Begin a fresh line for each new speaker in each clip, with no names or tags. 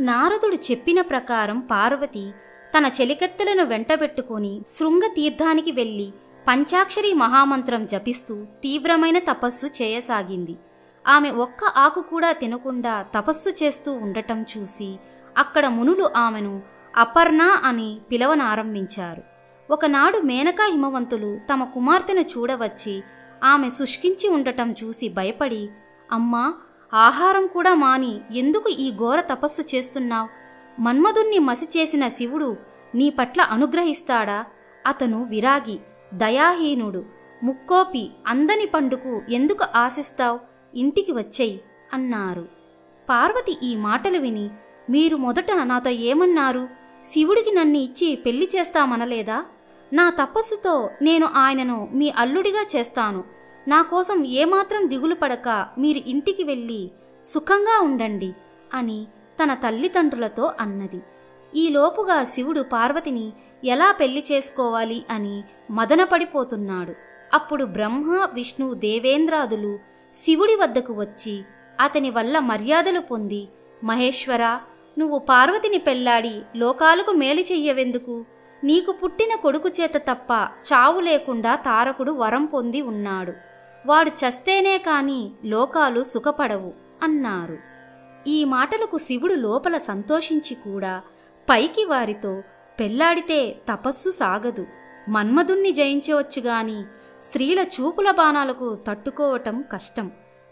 నారదుడు చెప్పిన ప్రకారం పార్వతి తన చెలికత్తెలను వెంటబెట్టుకొని శృంగతీర్థానికి వెళ్ళి పంచాక్షరి మహామంత్రం జపిస్తూ తీవ్రమైన తపస్సు చేయసాగింది. ఆమె ఒక్క ఆకు కూడా తినకుండా తపస్సు చేస్తూ ఉండటం చూసి అక్కడ మునులు ఆమెను అపర్ణ అని పిలవనారంభించారు. ఒకనాడు మేనకా హిమవంతులు తమ కుమార్తెను చూడవచ్చి ఆమె శుష్కించి ఉండటం చూసి భయపడి, అమ్మా, ఆహారం కూడా మాని ఎందుకు ఈ ఘోర తపస్సు చేస్తున్నావు? మన్మధుణ్ణి మసి చేసిన శివుడు నీ పట్ల అనుగ్రహిస్తాడా? అతను విరాగి, దయాహీనుడు, ముక్కోపి, అందని పండుకు ఎందుకు ఆశిస్తావు? ఇంటికి వచ్చేయి అన్నారు. పార్వతి ఈ మాటలు విని, మీరు మొదట నాతో ఏమన్నారు? శివుడికి నన్ను ఇచ్చి పెళ్లి చేస్తామనలేదా? నా తపస్సుతో నేను ఆయనను మీ అల్లుడిగా చేస్తాను. నా కోసం ఏమాత్రం దిగులు పడక మీరు ఇంటికి వెళ్ళి సుఖంగా ఉండండి అని తన తల్లిదండ్రులతో అన్నది. ఈలోపుగా శివుడు పార్వతిని ఎలా పెళ్లి చేసుకోవాలి అని మదనపడిపోతున్నాడు. అప్పుడు బ్రహ్మ, విష్ణు, దేవేంద్రాదులు శివుడి వద్దకు వచ్చి అతని వల్ల మర్యాదలు పొంది, మహేశ్వరా, నువ్వు పార్వతిని పెళ్లాడి లోకాలకు మేలు చెయ్యవెందుకు? నీకు పుట్టిన కొడుకు చేత తప్ప చావు లేకుండా తారకుడు వరం పొంది ఉన్నాడు. వాడు చస్తేనే కాని లోకాలు సుఖపడవు అన్నారు. ఈ మాటలకు శివుడు లోపల సంతోషించి కూడా పైకి వారితో, పెళ్లాడితే తపస్సు సాగదు, మన్మధుణ్ణి జయించవచ్చుగాని స్త్రీల చూపుల బాణాలకు తట్టుకోవటం కష్టం.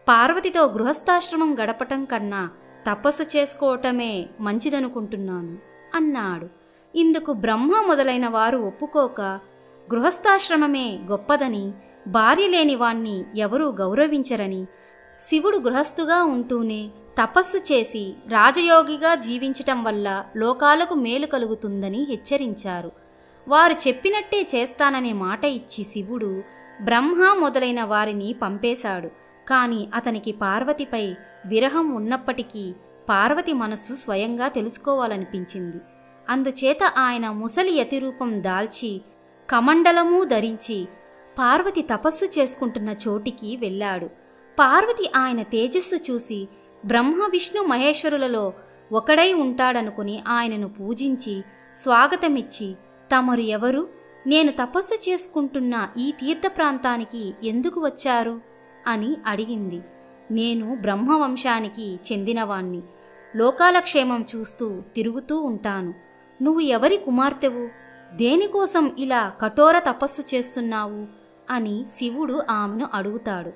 పార్వతితో గృహస్థాశ్రమం గడపటం కన్నా తపస్సు చేసుకోవటమే మంచిదనుకుంటున్నాను అన్నాడు. ఇందుకు బ్రహ్మ మొదలైన వారు ఒప్పుకోక, గృహస్థాశ్రమమే గొప్పదని, భార్య లేని వాణ్ణి ఎవరూ గౌరవించరని, శివుడు గృహస్థుగా ఉంటూనే తపస్సు చేసి రాజయోగిగా జీవించటం వల్ల లోకాలకు మేలు కలుగుతుందని హెచ్చరించారు. వారు చెప్పినట్టే చేస్తాననే మాట ఇచ్చి శివుడు బ్రహ్మ మొదలైన వారిని పంపేశాడు. కాని అతనికి పార్వతిపై విరహం ఉన్నప్పటికీ పార్వతి మనస్సు స్వయంగా తెలుసుకోవాలనిపించింది. అందుచేత ఆయన ముసలి యతిరూపం దాల్చి కమండలమూ ధరించి పార్వతి తపస్సు చేసుకుంటున్న చోటికి వెళ్ళాడు. పార్వతి ఆయన తేజస్సు చూసి బ్రహ్మ, విష్ణు, మహేశ్వరులలో ఒకడై ఉంటాడనుకుని ఆయనను పూజించి స్వాగతమిచ్చి, తమరు ఎవరు? నేను తపస్సు చేసుకుంటున్న ఈ తీర్థ ప్రాంతానికి ఎందుకు వచ్చారు అని అడిగింది. నేను బ్రహ్మవంశానికి చెందినవాణ్ణి, లోకాల క్షేమం చూస్తూ తిరుగుతూ ఉంటాను. నువ్వు ఎవరి కుమార్తెవు? దేనికోసం ఇలా కఠోర తపస్సు చేస్తున్నావు అని శివుడు ఆమెను అడుగుతాడు.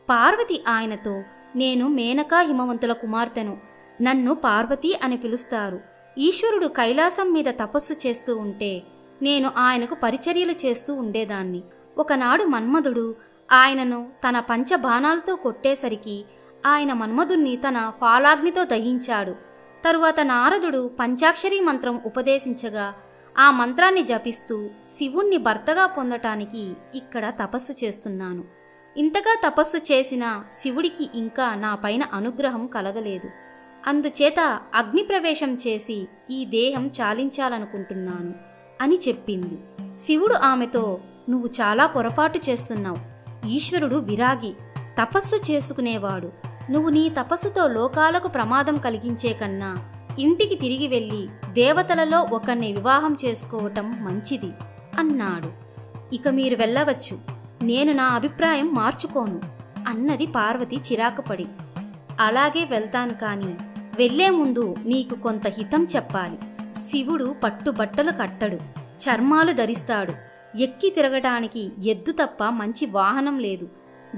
పార్వతి ఆయనతో, నేను మేనకా హిమవంతుల కుమార్తెను, నన్ను పార్వతి అని పిలుస్తారు. ఈశ్వరుడు కైలాసం మీద తపస్సు చేస్తూ ఉంటే నేను ఆయనకు పరిచర్యలు చేస్తూ ఉండేదాన్ని. ఒకనాడు మన్మధుడు ఆయనను తన పంచబాణాలతో కొట్టేసరికి ఆయన మన్మధుణ్ణి తన ఫాలాగ్నితో దహించాడు. తరువాత నారదుడు పంచాక్షరీ మంత్రం ఉపదేశించగా ఆ మంత్రాన్ని జపిస్తూ శివుణ్ణి భర్తగా పొందటానికి ఇక్కడ తపస్సు చేస్తున్నాను. ఇంతగా తపస్సు చేసిన శివుడికి ఇంకా నా పైన అనుగ్రహం కలగలేదు. అందుచేత అగ్నిప్రవేశం చేసి ఈ దేహం చాలించాలనుకుంటున్నాను అని చెప్పింది. శివుడు ఆమెతో, నువ్వు చాలా పొరపాటు చేస్తున్నావు. ఈశ్వరుడు విరాగి, తపస్సు చేసుకునేవాడు. నువ్వు నీ తపస్సుతో లోకాలకు ప్రమాదం కలిగించే కన్నా ఇంటికి తిరిగి వెళ్ళి దేవతలలో ఒకరిని వివాహం చేసుకోవటం మంచిది అన్నాడు. ఇక మీరు వెళ్ళవచ్చు, నేను నా అభిప్రాయం మార్చుకోను అన్నది పార్వతి చిరాకుపడి. అలాగే వెళ్తాను, కానీ వెళ్లే ముందు నీకు కొంత హితం చెప్పాలి. శివుడు పట్టుబట్టలు కట్టడు, చర్మాలు ధరిస్తాడు. ఎక్కి తిరగటానికి ఎద్దు తప్ప మంచి వాహనం లేదు.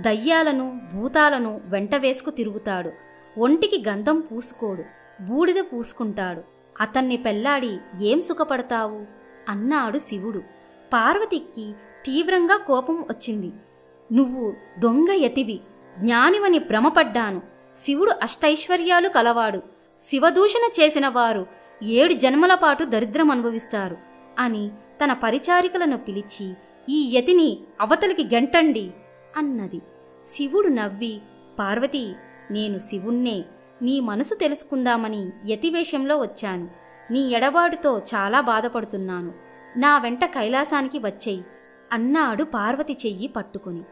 దయ్యాలను, భూతాలను వెంట వేసుకు తిరుగుతాడు. ఒంటికి గంధం పూసుకోడు, బూడిద పూసుకుంటాడు. అతన్ని పెళ్లాడి ఏం సుఖపడతావు అన్నాడు శివుడు. పార్వతికి తీవ్రంగా కోపం వచ్చింది. నువ్వు దొంగ యతివి, జ్ఞానివని భ్రమపడ్డాను. శివుడు అష్టైశ్వర్యాలు కలవాడు. శివదూషణ చేసిన వారు 7 జన్మల పాటు దరిద్రం అనుభవిస్తారు అని తన పరిచారికలను పిలిచి, ఈ యతిని అవతలికి గెంటండి అన్నది. శివుడు నవ్వి, పార్వతి, నేను శివుణ్ణే. నీ మనసు తెలుసుకుందామని యతివేషంలో వచ్చాను. నీ ఎడబాటుతో చాలా బాధపడుతున్నాను. నా వెంట కైలాసానికి వచ్చేయి అన్నాడు పార్వతి చెయ్యి పట్టుకుని.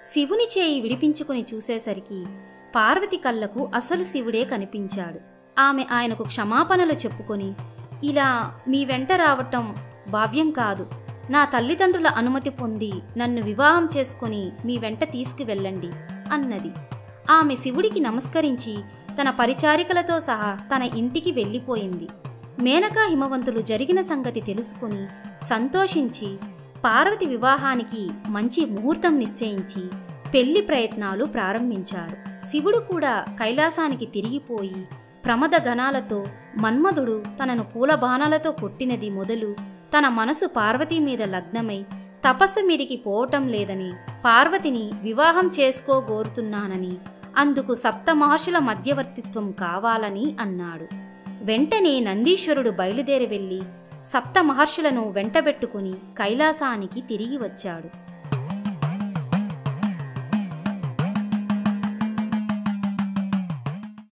శివుని చేయి విడిపించుకుని చూసేసరికి పార్వతి కళ్ళకు అసలు శివుడే కనిపించాడు. ఆమె ఆయనకు క్షమాపణలు చెప్పుకొని, ఇలా మీ వెంట రావటం భావ్యం కాదు, నా తల్లిదండ్రుల అనుమతి పొంది నన్ను వివాహం చేసుకుని మీ వెంట తీసుకువెళ్ళండి అన్నది. ఆమె శివుడికి నమస్కరించి తన పరిచారికలతో సహా తన ఇంటికి వెళ్ళిపోయింది. మేనకా హిమవంతులు జరిగిన సంగతి తెలుసుకుని సంతోషించి పార్వతి వివాహానికి మంచి ముహూర్తం నిశ్చయించి పెళ్లి ప్రయత్నాలు ప్రారంభించారు. శివుడు కూడా కైలాసానికి తిరిగిపోయి ప్రమద గణాలతో మన్మధుడు తనను పూలబాణాలతో కొట్టినది మొదలు తన మనసు పార్వతీ మీద లగ్నమై తపస్సు మీదికి పోవటం లేదని, పార్వతిని వివాహం చేసుకోగోరుతున్నానని, అందుకు సప్త మహర్షుల మధ్యవర్తిత్వం కావాలని అన్నాడు. వెంటనే నందీశ్వరుడు బయలుదేరి వెళ్ళి సప్త మహర్షులను వెంటబెట్టుకుని కైలాసానికి తిరిగి వచ్చాడు.